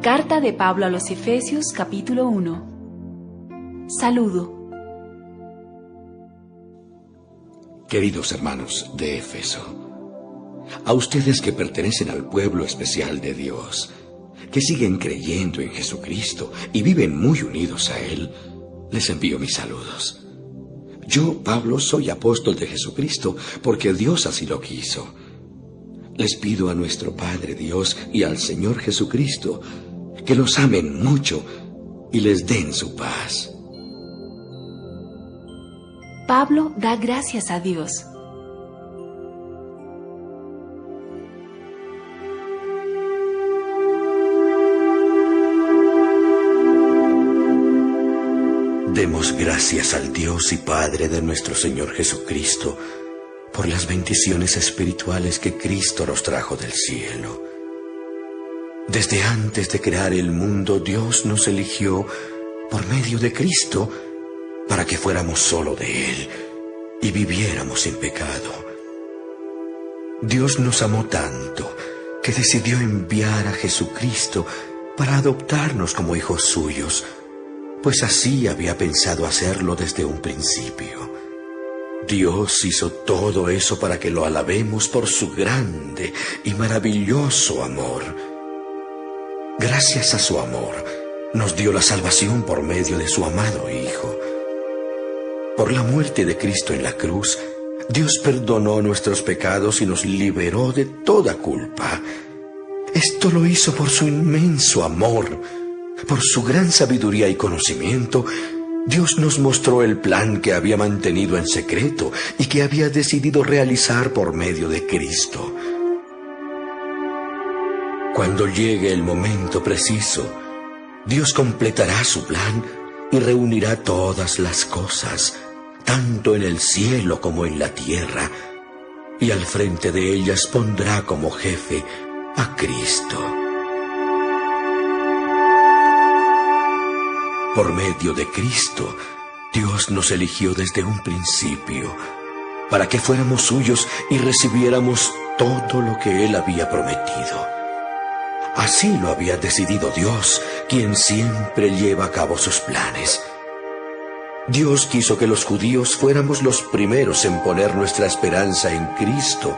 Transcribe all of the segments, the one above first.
Carta de Pablo a los Efesios, capítulo 1. Saludo. Queridos hermanos de Éfeso, a ustedes que pertenecen al pueblo especial de Dios, que siguen creyendo en Jesucristo y viven muy unidos a Él, les envío mis saludos. Yo, Pablo, soy apóstol de Jesucristo porque Dios así lo quiso. Les pido a nuestro Padre Dios y al Señor Jesucristo que los amen mucho y les den su paz. Pablo da gracias a Dios. Demos gracias al Dios y Padre de nuestro Señor Jesucristo por las bendiciones espirituales que Cristo nos trajo del cielo. Desde antes de crear el mundo, Dios nos eligió por medio de Cristo para que fuéramos solo de Él y viviéramos sin pecado. Dios nos amó tanto que decidió enviar a Jesucristo para adoptarnos como hijos suyos, pues así había pensado hacerlo desde un principio. Dios hizo todo eso para que lo alabemos por su grande y maravilloso amor. Gracias a su amor, nos dio la salvación por medio de su amado Hijo. Por la muerte de Cristo en la cruz, Dios perdonó nuestros pecados y nos liberó de toda culpa. Esto lo hizo por su inmenso amor. Por su gran sabiduría y conocimiento, Dios nos mostró el plan que había mantenido en secreto y que había decidido realizar por medio de Cristo. Cuando llegue el momento preciso, Dios completará su plan y reunirá todas las cosas, tanto en el cielo como en la tierra, y al frente de ellas pondrá como jefe a Cristo. Por medio de Cristo, Dios nos eligió desde un principio, para que fuéramos suyos y recibiéramos todo lo que Él había prometido. Así lo había decidido Dios, quien siempre lleva a cabo sus planes. Dios quiso que los judíos fuéramos los primeros en poner nuestra esperanza en Cristo,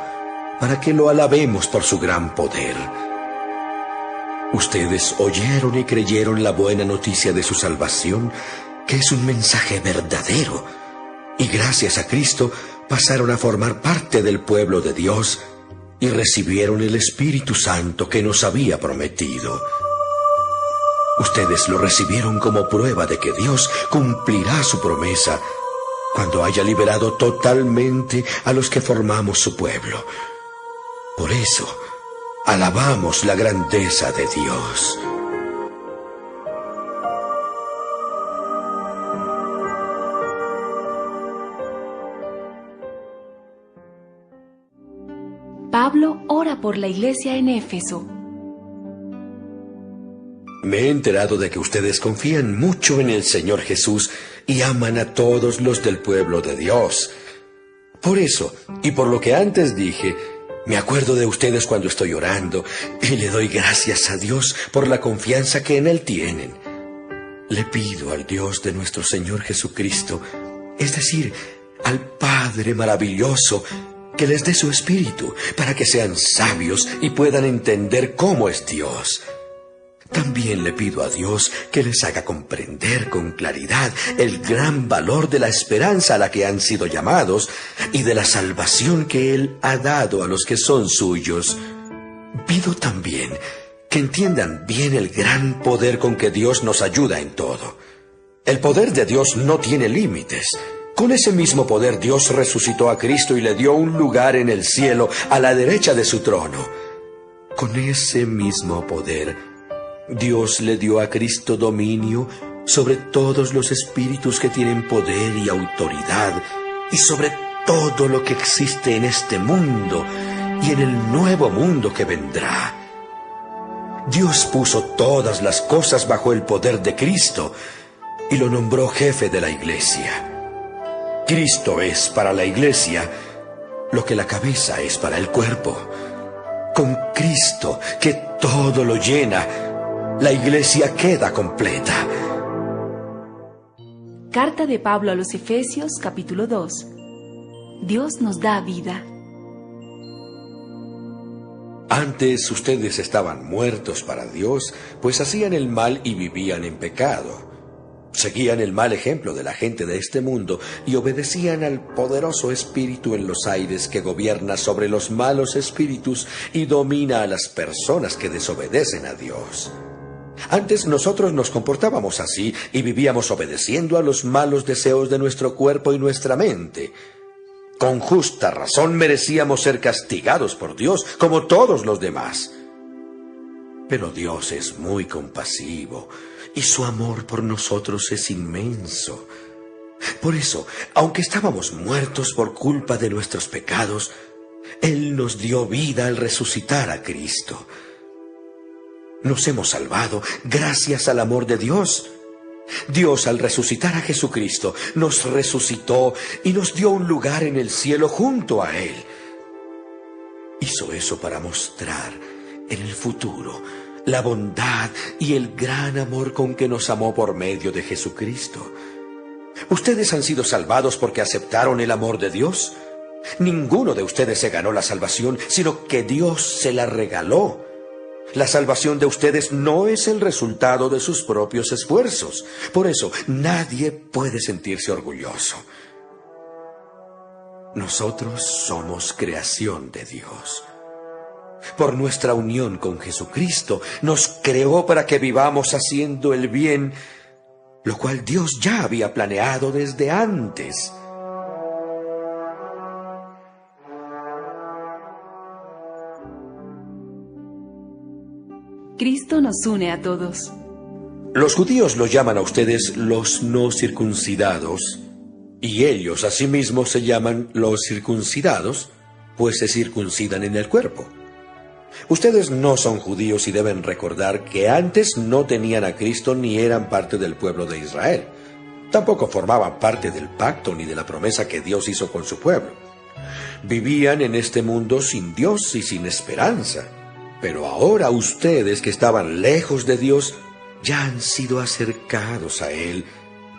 para que lo alabemos por su gran poder. Ustedes oyeron y creyeron la buena noticia de su salvación, que es un mensaje verdadero, y gracias a Cristo pasaron a formar parte del pueblo de Dios y recibieron el Espíritu Santo que nos había prometido. Ustedes lo recibieron como prueba de que Dios cumplirá su promesa cuando haya liberado totalmente a los que formamos su pueblo. Por eso, alabamos la grandeza de Dios. Pablo ora por la iglesia en Éfeso. Me he enterado de que ustedes confían mucho en el Señor Jesús y aman a todos los del pueblo de Dios. Por eso, y por lo que antes dije, me acuerdo de ustedes cuando estoy orando y le doy gracias a Dios por la confianza que en Él tienen. Le pido al Dios de nuestro Señor Jesucristo, es decir, al Padre maravilloso, que les dé su espíritu para que sean sabios y puedan entender cómo es Dios. También le pido a Dios que les haga comprender con claridad el gran valor de la esperanza a la que han sido llamados y de la salvación que Él ha dado a los que son suyos. Pido también que entiendan bien el gran poder con que Dios nos ayuda en todo. El poder de Dios no tiene límites. Con ese mismo poder Dios resucitó a Cristo y le dio un lugar en el cielo a la derecha de su trono. Con ese mismo poder, Dios le dio a Cristo dominio sobre todos los espíritus que tienen poder y autoridad, y sobre todo lo que existe en este mundo y en el nuevo mundo que vendrá. Dios puso todas las cosas bajo el poder de Cristo y lo nombró jefe de la iglesia. Cristo es para la iglesia lo que la cabeza es para el cuerpo. Con Cristo, que todo lo llena, la iglesia queda completa. Carta de Pablo a los Efesios, capítulo 2. Dios nos da vida. Antes ustedes estaban muertos para Dios, pues hacían el mal y vivían en pecado. Seguían el mal ejemplo de la gente de este mundo y obedecían al poderoso espíritu en los aires que gobierna sobre los malos espíritus y domina a las personas que desobedecen a Dios. Antes nosotros nos comportábamos así y vivíamos obedeciendo a los malos deseos de nuestro cuerpo y nuestra mente. Con justa razón merecíamos ser castigados por Dios como todos los demás. Pero Dios es muy compasivo y su amor por nosotros es inmenso. Por eso, aunque estábamos muertos por culpa de nuestros pecados, Él nos dio vida al resucitar a Cristo. Nos hemos salvado gracias al amor de Dios. Dios, al resucitar a Jesucristo, nos resucitó y nos dio un lugar en el cielo junto a Él. Hizo eso para mostrar en el futuro la bondad y el gran amor con que nos amó por medio de Jesucristo. ¿Ustedes han sido salvados porque aceptaron el amor de Dios? Ninguno de ustedes se ganó la salvación, sino que Dios se la regaló. La salvación de ustedes no es el resultado de sus propios esfuerzos. Por eso, nadie puede sentirse orgulloso. Nosotros somos creación de Dios. Por nuestra unión con Jesucristo, nos creó para que vivamos haciendo el bien, lo cual Dios ya había planeado desde antes. Cristo nos une a todos. Los judíos los llaman a ustedes los no circuncidados, y ellos asimismo se llaman los circuncidados, pues se circuncidan en el cuerpo. Ustedes no son judíos y deben recordar que antes no tenían a Cristo ni eran parte del pueblo de Israel. Tampoco formaban parte del pacto ni de la promesa que Dios hizo con su pueblo. Vivían en este mundo sin Dios y sin esperanza. Pero ahora ustedes que estaban lejos de Dios ya han sido acercados a Él,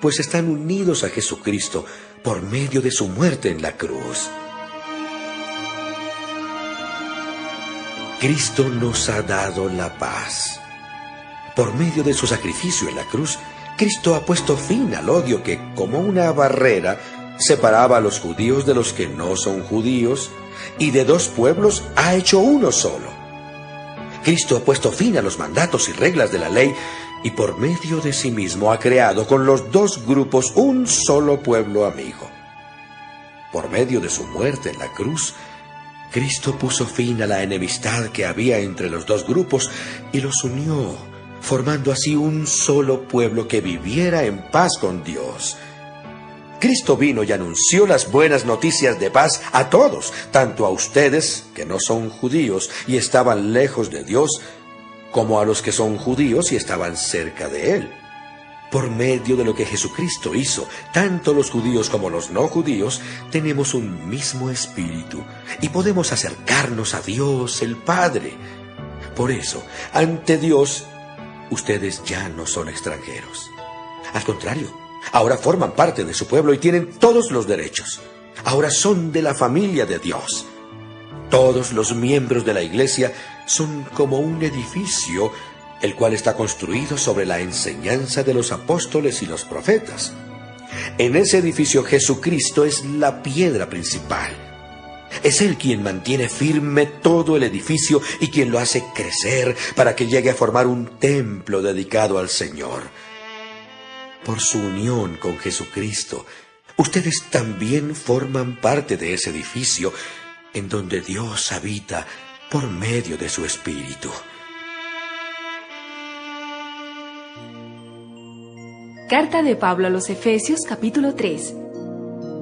pues están unidos a Jesucristo por medio de su muerte en la cruz. Cristo nos ha dado la paz. Por medio de su sacrificio en la cruz, Cristo ha puesto fin al odio que, como una barrera, separaba a los judíos de los que no son judíos, y de dos pueblos ha hecho uno solo. Cristo ha puesto fin a los mandatos y reglas de la ley y por medio de sí mismo ha creado con los dos grupos un solo pueblo amigo. Por medio de su muerte en la cruz, Cristo puso fin a la enemistad que había entre los dos grupos y los unió, formando así un solo pueblo que viviera en paz con Dios. Cristo vino y anunció las buenas noticias de paz a todos, tanto a ustedes, que no son judíos y estaban lejos de Dios, como a los que son judíos y estaban cerca de Él. Por medio de lo que Jesucristo hizo, tanto los judíos como los no judíos tenemos un mismo espíritu y podemos acercarnos a Dios el Padre. Por eso, ante Dios, ustedes ya no son extranjeros. Al contrario, ahora forman parte de su pueblo y tienen todos los derechos. Ahora son de la familia de Dios. Todos los miembros de la iglesia son como un edificio, el cual está construido sobre la enseñanza de los apóstoles y los profetas. En ese edificio Jesucristo es la piedra principal. Es Él quien mantiene firme todo el edificio y quien lo hace crecer para que llegue a formar un templo dedicado al Señor. Por su unión con Jesucristo, ustedes también forman parte de ese edificio en donde Dios habita por medio de su Espíritu. Carta de Pablo a los Efesios, capítulo 3.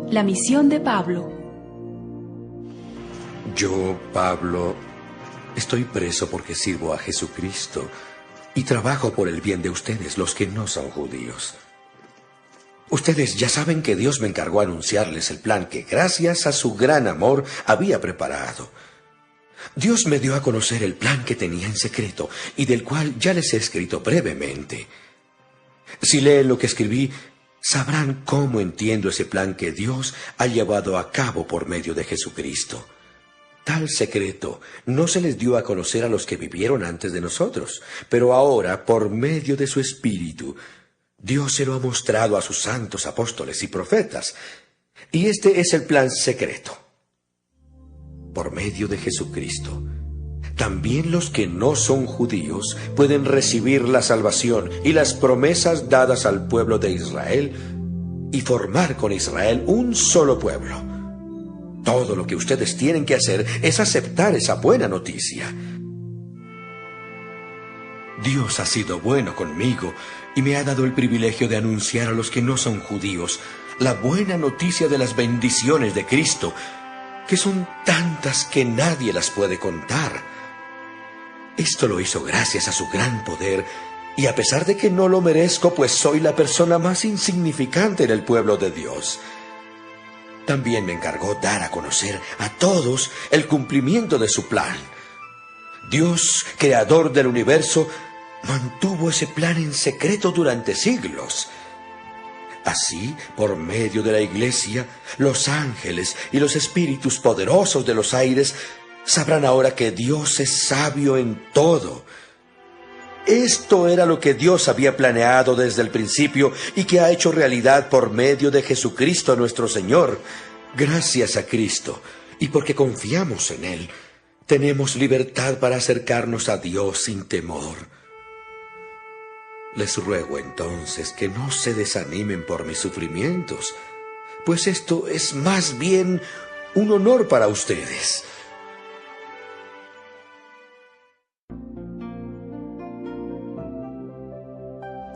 La misión de Pablo. Yo, Pablo, estoy preso porque sirvo a Jesucristo y trabajo por el bien de ustedes, los que no son judíos. Ustedes ya saben que Dios me encargó anunciarles el plan que, gracias a su gran amor, había preparado. Dios me dio a conocer el plan que tenía en secreto y del cual ya les he escrito brevemente. Si leen lo que escribí, sabrán cómo entiendo ese plan que Dios ha llevado a cabo por medio de Jesucristo. Tal secreto no se les dio a conocer a los que vivieron antes de nosotros, pero ahora, por medio de su Espíritu, Dios se lo ha mostrado a sus santos apóstoles y profetas. Y este es el plan secreto. Por medio de Jesucristo, también los que no son judíos pueden recibir la salvación y las promesas dadas al pueblo de Israel y formar con Israel un solo pueblo. Todo lo que ustedes tienen que hacer es aceptar esa buena noticia. Dios ha sido bueno conmigo y me ha dado el privilegio de anunciar a los que no son judíos la buena noticia de las bendiciones de Cristo, que son tantas que nadie las puede contar. Esto lo hizo gracias a su gran poder, y a pesar de que no lo merezco, pues soy la persona más insignificante en el pueblo de Dios. También me encargó dar a conocer a todos el cumplimiento de su plan. Dios, creador del universo, mantuvo ese plan en secreto durante siglos. Así, por medio de la Iglesia, los ángeles y los espíritus poderosos de los aires sabrán ahora que Dios es sabio en todo. Esto era lo que Dios había planeado desde el principio y que ha hecho realidad por medio de Jesucristo nuestro Señor. Gracias a Cristo, y porque confiamos en Él, tenemos libertad para acercarnos a Dios sin temor. Les ruego entonces que no se desanimen por mis sufrimientos, pues esto es más bien un honor para ustedes.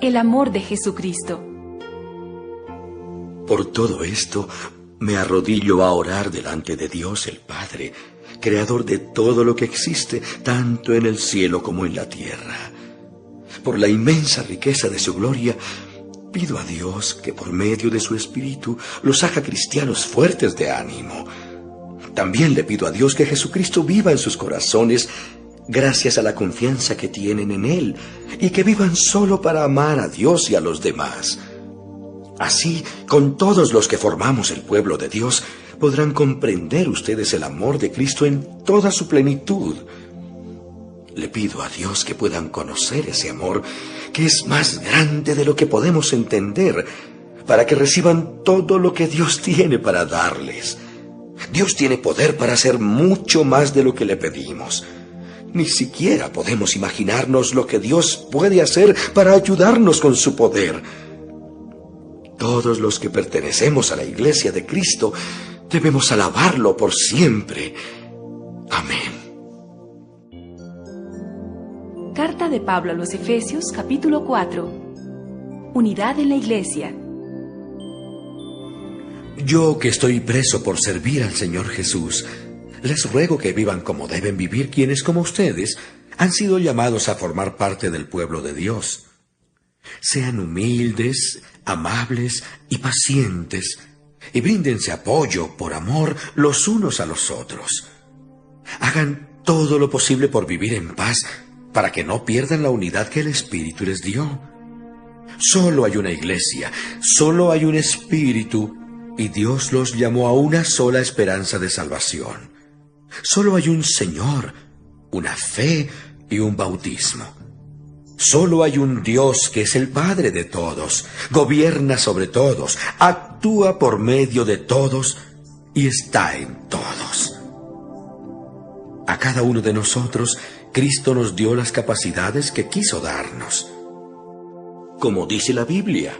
El amor de Jesucristo. Por todo esto, me arrodillo a orar delante de Dios el Padre, creador de todo lo que existe, tanto en el cielo como en la tierra. Por la inmensa riqueza de su gloria, pido a Dios que por medio de su Espíritu los haga cristianos fuertes de ánimo. También le pido a Dios que Jesucristo viva en sus corazones gracias a la confianza que tienen en Él, y que vivan solo para amar a Dios y a los demás. Así, con todos los que formamos el pueblo de Dios, podrán comprender ustedes el amor de Cristo en toda su plenitud. Le pido a Dios que puedan conocer ese amor, que es más grande de lo que podemos entender, para que reciban todo lo que Dios tiene para darles. Dios tiene poder para hacer mucho más de lo que le pedimos. Ni siquiera podemos imaginarnos lo que Dios puede hacer para ayudarnos con su poder. Todos los que pertenecemos a la Iglesia de Cristo debemos alabarlo por siempre. Amén. Carta de Pablo a los Efesios, capítulo 4. Unidad en la Iglesia. Yo, que estoy preso por servir al Señor Jesús, les ruego que vivan como deben vivir quienes, como ustedes, han sido llamados a formar parte del pueblo de Dios. Sean humildes, amables y pacientes, y bríndense apoyo por amor los unos a los otros. Hagan todo lo posible por vivir en paz, para que no pierdan la unidad que el Espíritu les dio. Solo hay una iglesia, solo hay un Espíritu, y Dios los llamó a una sola esperanza de salvación. Solo hay un Señor, una fe y un bautismo. Solo hay un Dios que es el Padre de todos, gobierna sobre todos, actúa por medio de todos y está en todos. A cada uno de nosotros, Cristo nos dio las capacidades que quiso darnos. Como dice la Biblia,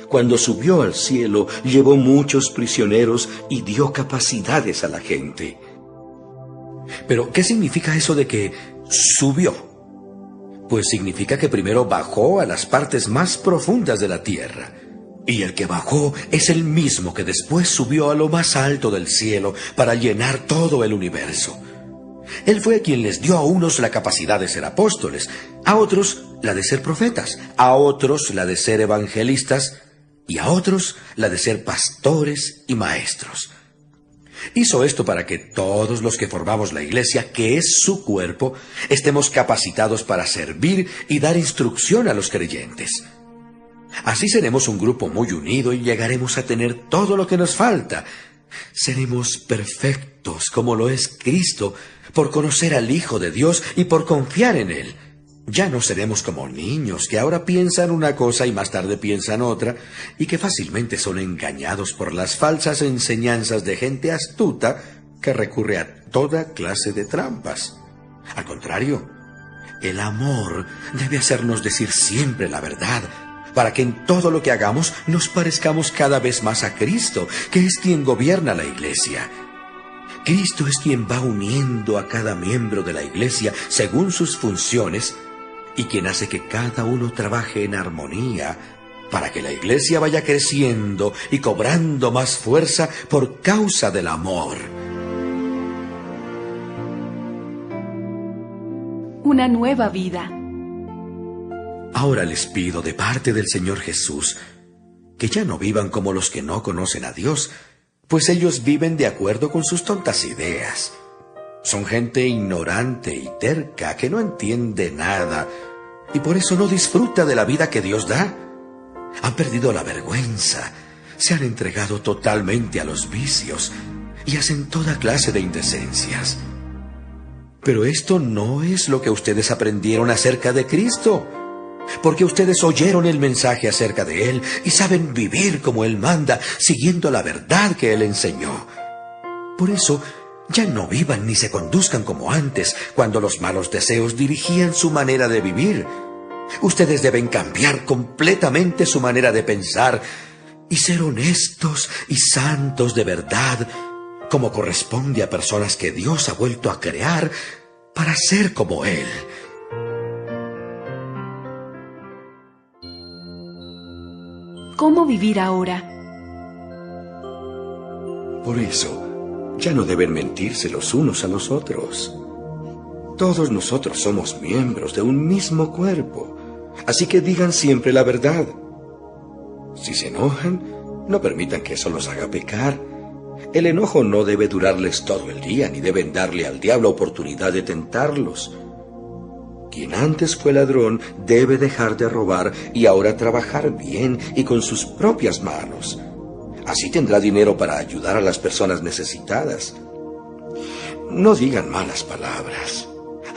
cuando subió al cielo, llevó muchos prisioneros y dio capacidades a la gente. Pero, ¿qué significa eso de que subió? Pues significa que primero bajó a las partes más profundas de la tierra. Y el que bajó es el mismo que después subió a lo más alto del cielo para llenar todo el universo. Él fue quien les dio a unos la capacidad de ser apóstoles, a otros la de ser profetas, a otros la de ser evangelistas y a otros la de ser pastores y maestros. Hizo esto para que todos los que formamos la iglesia, que es su cuerpo, estemos capacitados para servir y dar instrucción a los creyentes. Así seremos un grupo muy unido y llegaremos a tener todo lo que nos falta. Seremos perfectos como lo es Cristo, por conocer al Hijo de Dios y por confiar en Él. Ya no seremos como niños que ahora piensan una cosa y más tarde piensan otra, y que fácilmente son engañados por las falsas enseñanzas de gente astuta que recurre a toda clase de trampas. Al contrario, el amor debe hacernos decir siempre la verdad, para que en todo lo que hagamos nos parezcamos cada vez más a Cristo, que es quien gobierna la iglesia. Cristo es quien va uniendo a cada miembro de la iglesia según sus funciones, y quien hace que cada uno trabaje en armonía para que la iglesia vaya creciendo y cobrando más fuerza por causa del amor. Una nueva vida. Ahora les pido de parte del Señor Jesús que ya no vivan como los que no conocen a Dios, pues ellos viven de acuerdo con sus tontas ideas. Son gente ignorante y terca que no entiende nada y por eso no disfruta de la vida que Dios da. Han perdido la vergüenza, se han entregado totalmente a los vicios y hacen toda clase de indecencias. Pero esto no es lo que ustedes aprendieron acerca de Cristo, porque ustedes oyeron el mensaje acerca de Él y saben vivir como Él manda, siguiendo la verdad que Él enseñó. Por eso, ya no vivan ni se conduzcan como antes, cuando los malos deseos dirigían su manera de vivir. Ustedes deben cambiar completamente su manera de pensar y ser honestos y santos de verdad, como corresponde a personas que Dios ha vuelto a crear para ser como Él. ¿Cómo vivir ahora? Por eso, ya no deben mentirse los unos a los otros. Todos nosotros somos miembros de un mismo cuerpo, así que digan siempre la verdad. Si se enojan, no permitan que eso los haga pecar. El enojo no debe durarles todo el día, ni deben darle al diablo oportunidad de tentarlos. Quien antes fue ladrón debe dejar de robar y ahora trabajar bien y con sus propias manos. Así tendrá dinero para ayudar a las personas necesitadas. No digan malas palabras.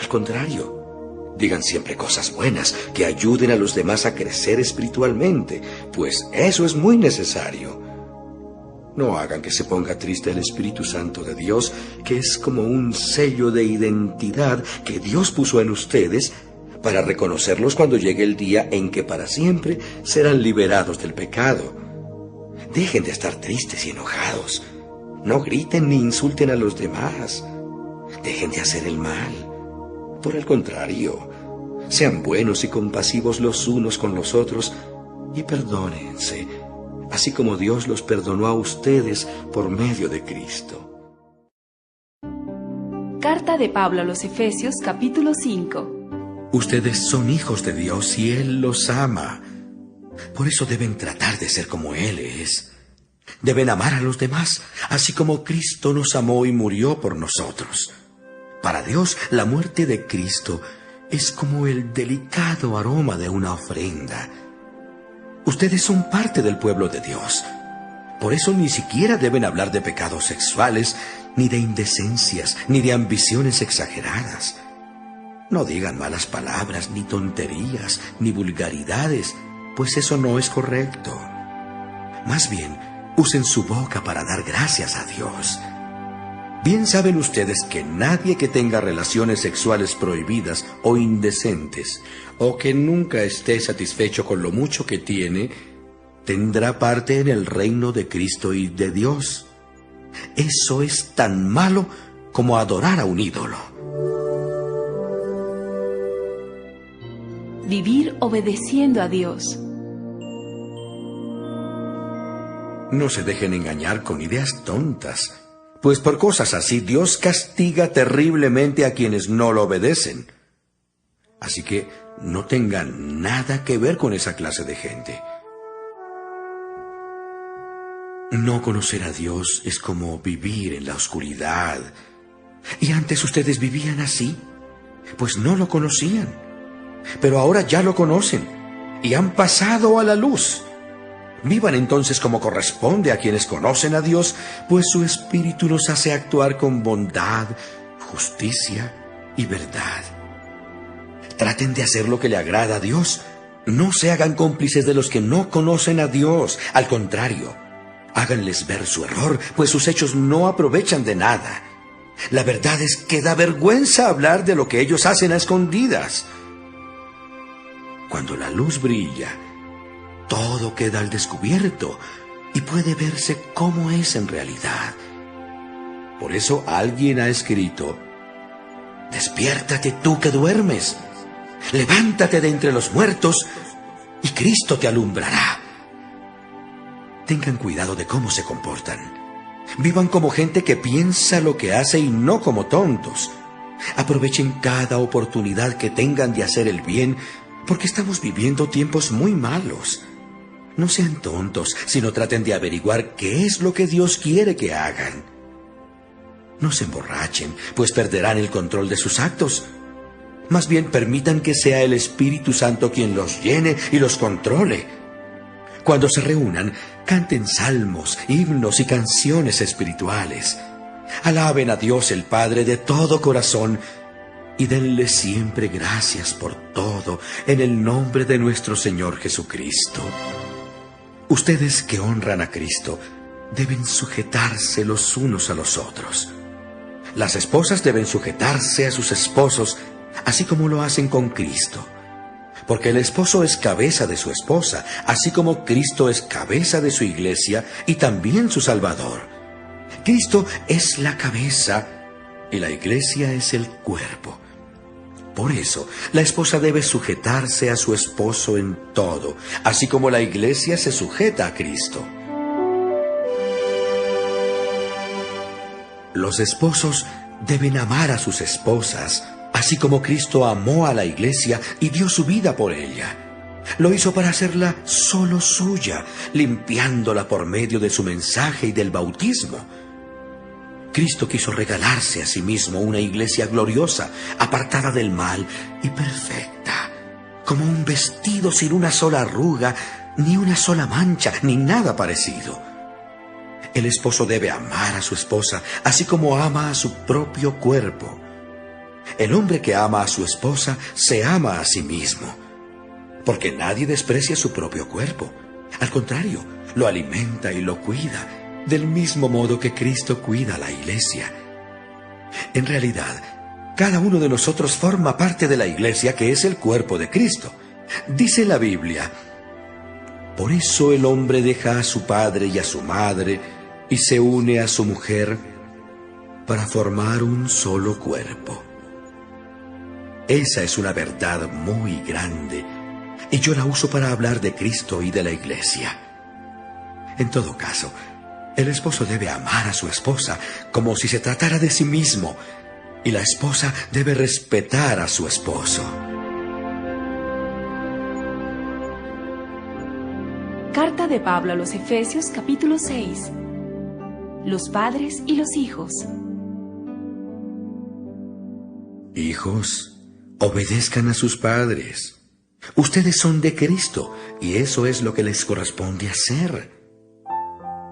Al contrario, digan siempre cosas buenas que ayuden a los demás a crecer espiritualmente, pues eso es muy necesario. No hagan que se ponga triste el Espíritu Santo de Dios, que es como un sello de identidad que Dios puso en ustedes para reconocerlos cuando llegue el día en que para siempre serán liberados del pecado. Dejen de estar tristes y enojados. No griten ni insulten a los demás. Dejen de hacer el mal. Por el contrario, sean buenos y compasivos los unos con los otros y perdónense, así como Dios los perdonó a ustedes por medio de Cristo. Carta de Pablo a los Efesios, capítulo 5. Ustedes son hijos de Dios y Él los ama. Por eso deben tratar de ser como Él es. Deben amar a los demás, así como Cristo nos amó y murió por nosotros. Para Dios, la muerte de Cristo es como el delicado aroma de una ofrenda. Ustedes son parte del pueblo de Dios. Por eso ni siquiera deben hablar de pecados sexuales, ni de indecencias, ni de ambiciones exageradas. No digan malas palabras, ni tonterías, ni vulgaridades, pues eso no es correcto. Más bien, usen su boca para dar gracias a Dios. Bien saben ustedes que nadie que tenga relaciones sexuales prohibidas o indecentes, o que nunca esté satisfecho con lo mucho que tiene, tendrá parte en el reino de Cristo y de Dios. Eso es tan malo como adorar a un ídolo. Vivir obedeciendo a Dios. No se dejen engañar con ideas tontas, pues por cosas así Dios castiga terriblemente a quienes no lo obedecen. Así que no tengan nada que ver con esa clase de gente. No conocer a Dios es como vivir en la oscuridad. ¿Y antes ustedes vivían así? Pues no lo conocían. Pero ahora ya lo conocen y han pasado a la luz. Vivan entonces como corresponde a quienes conocen a Dios, pues su Espíritu nos hace actuar con bondad, justicia y verdad. Traten de hacer lo que le agrada a Dios. No se hagan cómplices de los que no conocen a Dios. Al contrario, háganles ver su error, pues sus hechos no aprovechan de nada. La verdad es que da vergüenza hablar de lo que ellos hacen a escondidas. Cuando la luz brilla, todo queda al descubierto y puede verse cómo es en realidad. Por eso alguien ha escrito: despiértate tú que duermes, levántate de entre los muertos y Cristo te alumbrará. Tengan cuidado de cómo se comportan. Vivan como gente que piensa lo que hace y no como tontos. Aprovechen cada oportunidad que tengan de hacer el bien, porque estamos viviendo tiempos muy malos. No sean tontos, sino traten de averiguar qué es lo que Dios quiere que hagan. No se emborrachen, pues perderán el control de sus actos. Más bien permitan que sea el Espíritu Santo quien los llene y los controle. Cuando se reúnan, canten salmos, himnos y canciones espirituales. Alaben a Dios el Padre de todo corazón y denle siempre gracias por todo en el nombre de nuestro Señor Jesucristo. Ustedes que honran a Cristo deben sujetarse los unos a los otros. Las esposas deben sujetarse a sus esposos, así como lo hacen con Cristo. Porque el esposo es cabeza de su esposa, así como Cristo es cabeza de su iglesia y también su Salvador. Cristo es la cabeza y la iglesia es el cuerpo. Por eso, la esposa debe sujetarse a su esposo en todo, así como la iglesia se sujeta a Cristo. Los esposos deben amar a sus esposas, así como Cristo amó a la iglesia y dio su vida por ella. Lo hizo para hacerla solo suya, limpiándola por medio de su mensaje y del bautismo. Cristo quiso regalarse a sí mismo una iglesia gloriosa, apartada del mal y perfecta, como un vestido sin una sola arruga, ni una sola mancha, ni nada parecido. El esposo debe amar a su esposa, así como ama a su propio cuerpo. El hombre que ama a su esposa se ama a sí mismo, porque nadie desprecia su propio cuerpo. Al contrario, lo alimenta y lo cuida, del mismo modo que Cristo cuida a la iglesia. En realidad, cada uno de nosotros forma parte de la iglesia, que es el cuerpo de Cristo. Dice la Biblia: por eso el hombre deja a su padre y a su madre y se une a su mujer para formar un solo cuerpo. Esa es una verdad muy grande, y yo la uso para hablar de Cristo y de la iglesia. En todo caso, el esposo debe amar a su esposa como si se tratara de sí mismo, y la esposa debe respetar a su esposo. Carta de Pablo a los Efesios, capítulo 6. Los padres y los hijos. Hijos, obedezcan a sus padres. Ustedes son de Cristo, y eso es lo que les corresponde hacer.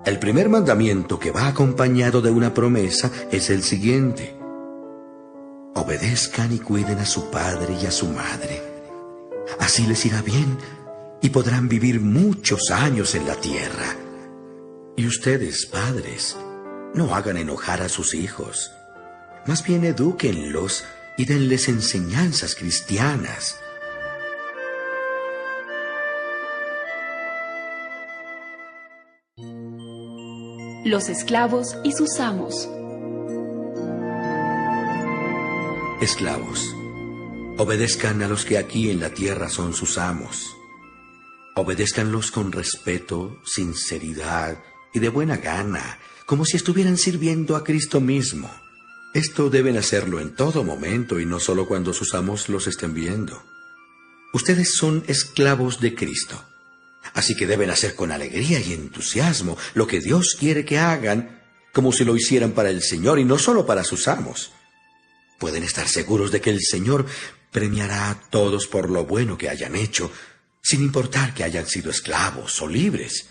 El primer mandamiento, que va acompañado de una promesa, es el siguiente: obedezcan y cuiden a su padre y a su madre. Así les irá bien y podrán vivir muchos años en la tierra. Y ustedes, padres, no hagan enojar a sus hijos. Más bien edúquenlos y denles enseñanzas cristianas. Los esclavos y sus amos. Esclavos, obedezcan a los que aquí en la tierra son sus amos. Obedézcanlos con respeto, sinceridad y de buena gana, como si estuvieran sirviendo a Cristo mismo. Esto deben hacerlo en todo momento y no solo cuando sus amos los estén viendo. Ustedes son esclavos de Cristo. Así que deben hacer con alegría y entusiasmo lo que Dios quiere que hagan, como si lo hicieran para el Señor y no solo para sus amos. Pueden estar seguros de que el Señor premiará a todos por lo bueno que hayan hecho, sin importar que hayan sido esclavos o libres.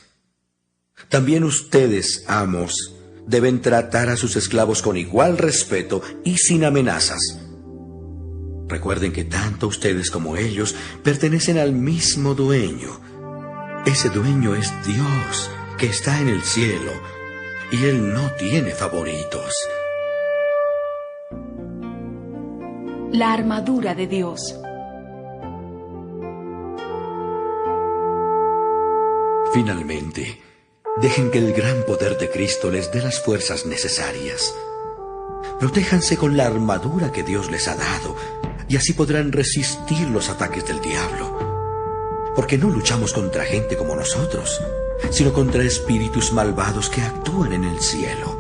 También ustedes, amos, deben tratar a sus esclavos con igual respeto y sin amenazas. Recuerden que tanto ustedes como ellos pertenecen al mismo dueño. Ese dueño es Dios, que está en el cielo, y Él no tiene favoritos. La armadura de Dios. Finalmente, dejen que el gran poder de Cristo les dé las fuerzas necesarias. Protéjanse con la armadura que Dios les ha dado, y así podrán resistir los ataques del diablo. Porque no luchamos contra gente como nosotros, sino contra espíritus malvados que actúan en el cielo.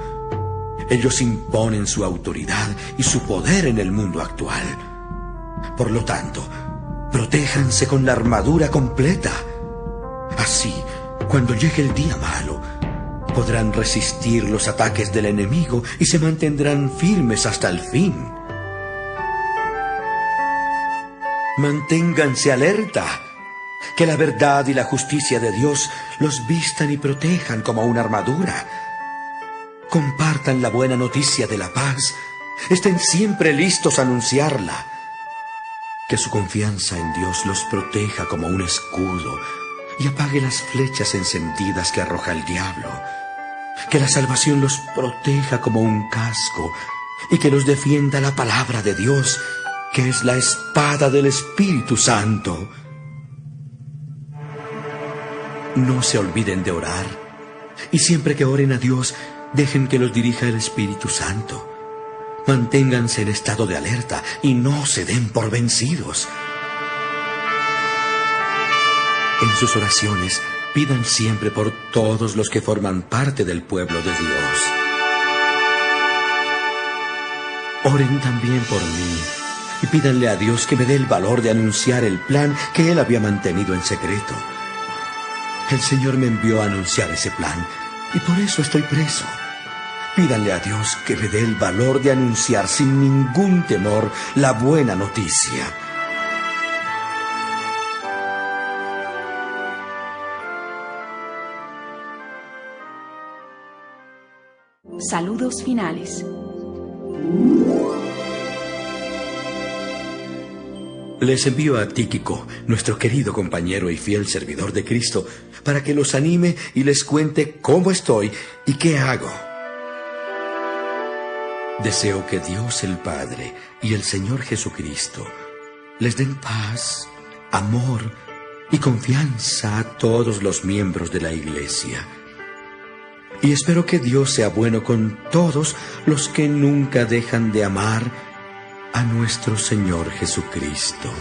Ellos imponen su autoridad y su poder en el mundo actual. Por lo tanto, protéjanse con la armadura completa. Así, cuando llegue el día malo, podrán resistir los ataques del enemigo y se mantendrán firmes hasta el fin. Manténganse alerta. Que la verdad y la justicia de Dios los vistan y protejan como una armadura. Compartan la buena noticia de la paz. Estén siempre listos a anunciarla. Que su confianza en Dios los proteja como un escudo y apague las flechas encendidas que arroja el diablo. Que la salvación los proteja como un casco y que los defienda la palabra de Dios, que es la espada del Espíritu Santo. No se olviden de orar, y siempre que oren a Dios, dejen que los dirija el Espíritu Santo. Manténganse en estado de alerta y no se den por vencidos. En sus oraciones, pidan siempre por todos los que forman parte del pueblo de Dios. Oren también por mí y pídanle a Dios que me dé el valor de anunciar el plan que Él había mantenido en secreto. El Señor me envió a anunciar ese plan y por eso estoy preso. Pídanle a Dios que me dé el valor de anunciar sin ningún temor la buena noticia. Saludos finales. Les envío a Tíquico, nuestro querido compañero y fiel servidor de Cristo, para que los anime y les cuente cómo estoy y qué hago. Deseo que Dios el Padre y el Señor Jesucristo les den paz, amor y confianza a todos los miembros de la Iglesia. Y espero que Dios sea bueno con todos los que nunca dejan de amar a nuestro Señor Jesucristo.